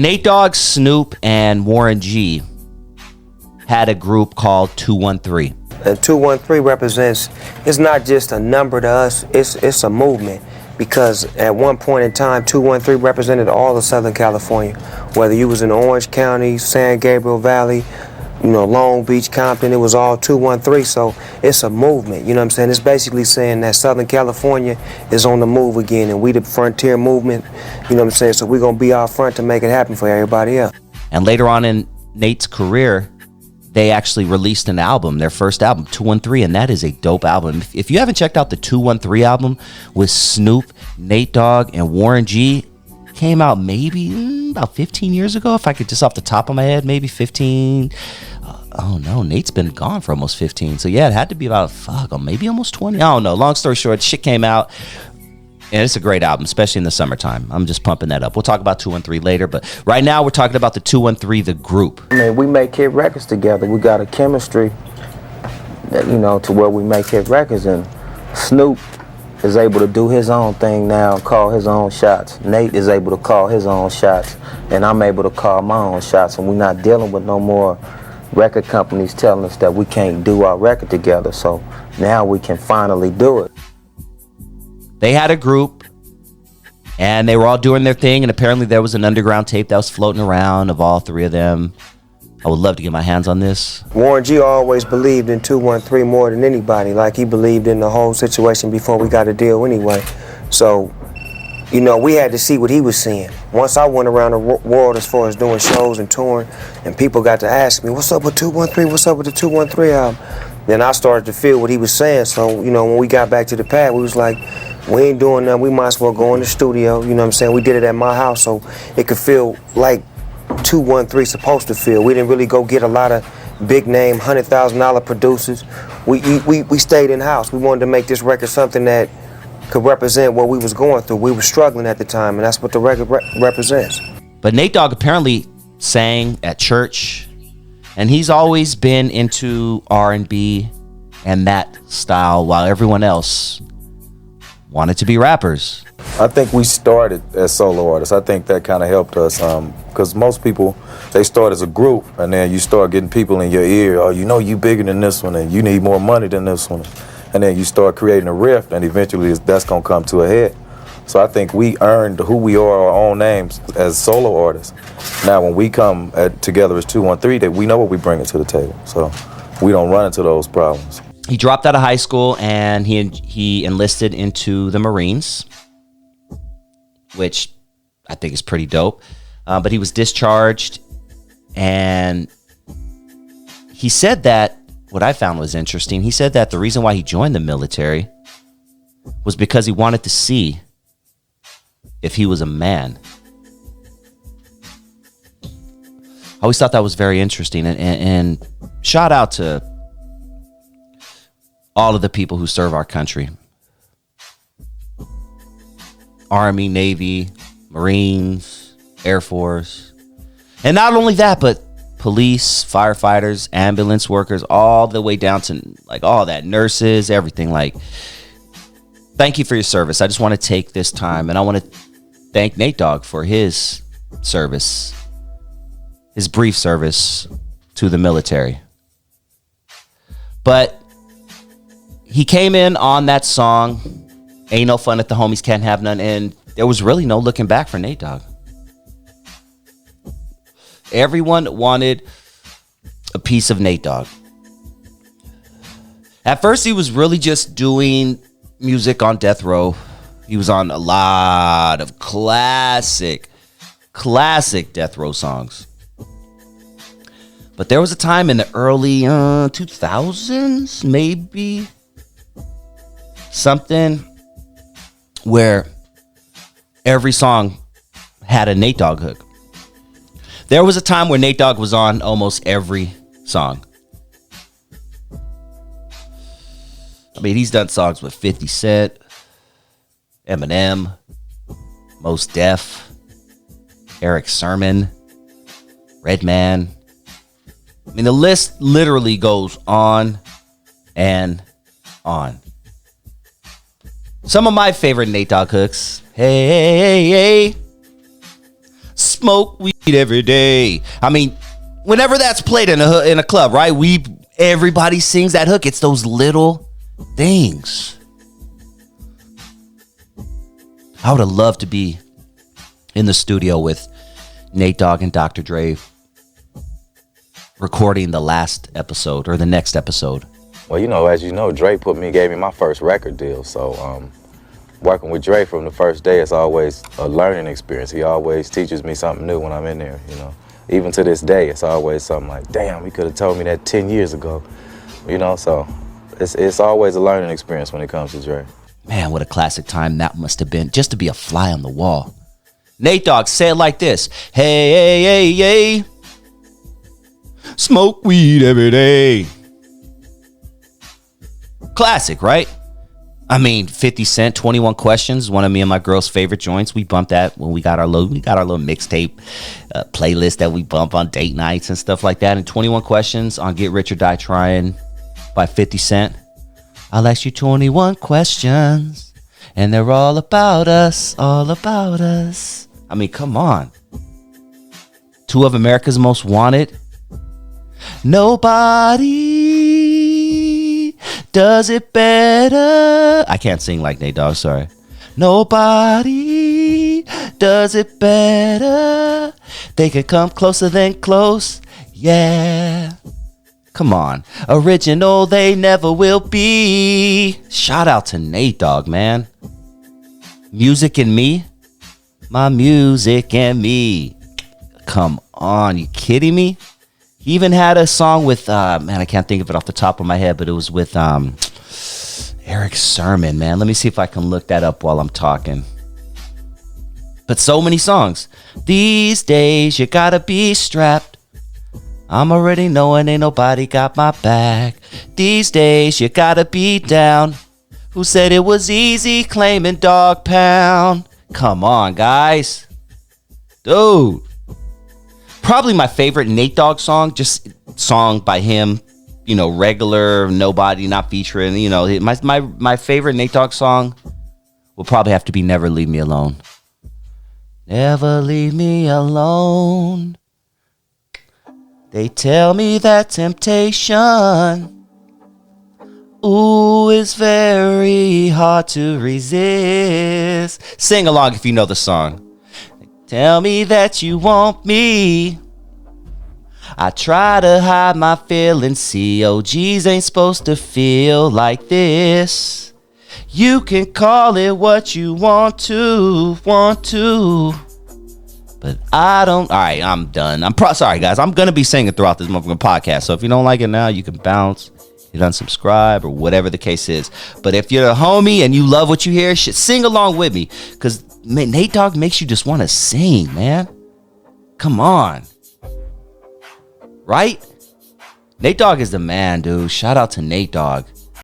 Nate Dogg, Snoop, and Warren G had a group called 213. And 213 represents, it's not just a number to us, it's a movement. Because at one point in time, 213 represented all of Southern California. Whether you was in Orange County, San Gabriel Valley, Long Beach, Compton, it was all 213. So it's a movement, you know what I'm saying? It's basically saying that Southern California is on the move again, and we the frontier movement, you know what I'm saying? So we're gonna be out front to make it happen for everybody else. And later on in Nate's career, they actually released an album, their first album, 213, and that is a dope album. If you haven't checked out the 213 album with Snoop, Nate Dogg, and Warren G, came out maybe about 15 years ago, if I could just off the top of my head, maybe 15. Oh no, Nate's been gone for almost 15. So yeah, it had to be about, maybe almost 20. I don't know. Long story short, shit came out. And it's a great album, especially in the summertime. I'm just pumping that up. We'll talk about 213 later, but right now we're talking about the 213, the group. I mean, we make hit records together. We got a chemistry, to where we make hit records, and Snoop is able to do his own thing now, call his own shots. Nate is able to call his own shots, and I'm able to call my own shots, and we're not dealing with no more record companies telling us that we can't do our record together. So now we can finally do it. They had a group, and they were all doing their thing, and apparently there was an underground tape that was floating around of all three of them. I would love to get my hands on this. Warren G always believed in 213 more than anybody. Like, he believed in the whole situation before we got a deal anyway. So, we had to see what he was seeing. Once I went around the world as far as doing shows and touring, and people got to ask me, what's up with 213? What's up with the 213 album? Then I started to feel what he was saying. So, when we got back to the pad, we was like, we ain't doing nothing. We might as well go in the studio. You know what I'm saying? We did it at my house so it could feel like 213 supposed to feel. We didn't really go get a lot of big name $100,000 producers. We stayed in house. We wanted to make this record something that could represent what we was going through. We were struggling at the time, and that's what the record represents. But Nate Dogg apparently sang at church, and he's always been into R&B and that style, while everyone else wanted to be rappers. I think we started as solo artists. I think that kind of helped us, because most people, they start as a group, and then you start getting people in your ear, oh, you bigger than this one, and you need more money than this one. And then you start creating a rift, and eventually that's going to come to a head. So I think we earned who we are, our own names, as solo artists. Now when we come together as 213, that we know what we bring to the table, so we don't run into those problems. He dropped out of high school, and he enlisted into the Marines, which I think is pretty dope. But he was discharged, and he said that, what I found was interesting, he said that the reason why he joined the military was because he wanted to see if he was a man. I always thought that was very interesting, and shout out to all of the people who serve our country. Army, Navy, Marines, Air Force. And not only that, but police, firefighters, ambulance workers, all the way down to like all that, nurses, everything. Like, thank you for your service. I just want to take this time, and I want to thank Nate Dogg for his service, his brief service to the military. But he came in on that song, Ain't No Fun If the Homies Can't Have None, and there was really no looking back for Nate Dogg. Everyone wanted a piece of Nate Dogg. At first, he was really just doing music on death row. He was on a lot of classic death row songs. But there was a time in the early 2000s, maybe, something where every song had a Nate Dogg hook. There was a time where Nate Dogg was on almost every song. I mean, he's done songs with 50 Cent, Eminem, Mos Def, Eric Sermon, Redman. I mean, the list literally goes on and on. Some of my favorite Nate Dogg hooks. Hey, hey, hey, hey. Smoke weed every day. I mean, whenever that's played in a club, right? Everybody sings that hook. It's those little things. I would have loved to be in the studio with Nate Dogg and Dr. Dre recording the last episode or the next episode. Well, as you know, Dre gave me my first record deal. So working with Dre from the first day is always a learning experience. He always teaches me something new when I'm in there, Even to this day, it's always something like, damn, he could have told me that 10 years ago, So it's always a learning experience when it comes to Dre. Man, what a classic time that must have been, just to be a fly on the wall. Nate Dogg, say it like this. Hey, hey, hey, hey. Smoke weed every day. Classic, right? I mean, 50 Cent, 21 Questions, one of me and my girl's favorite joints. We bumped that when we got our little mixtape playlist that we bump on date nights and stuff like that. And 21 Questions on Get Rich or Die Trying by 50 Cent. I'll ask you 21 questions, and they're all about us, all about us. I mean, come on. Two of America's Most Wanted. Nobody does it better. I can't sing like Nate Dogg, sorry. Nobody does it better. They can come closer than close, yeah. Come on. Original, they never will be. Shout out to Nate Dogg, man. Music and Me. My music and me. Come on, you kidding me? He even had a song with, I can't think of it off the top of my head, but it was with Eric Sermon, man. Let me see if I can look that up while I'm talking. But so many songs. These days, you gotta be strapped. I'm already knowing ain't nobody got my back. These days, you gotta be down. Who said it was easy claiming Dog Pound? Come on, guys. Dude. Probably my favorite Nate Dogg song, just song by him, regular, nobody, not featuring, my favorite Nate Dogg song will probably have to be Never Leave Me Alone. Never leave me alone. They tell me that temptation, is very hard to resist. Sing along if you know the song. They tell me that you want me. I try to hide my feelings. COGs ain't supposed to feel like this. You can call it what you want to. But I don't. All right, I'm done. Sorry, guys. I'm going to be singing throughout this motherfucking podcast. So if you don't like it now, you can bounce, hit unsubscribe, or whatever the case is. But if you're a homie and you love what you hear, sing along with me. Because Nate Dogg makes you just want to sing, man. Come on. Right? Nate Dogg is the man, dude. Shout out to Nate Dogg.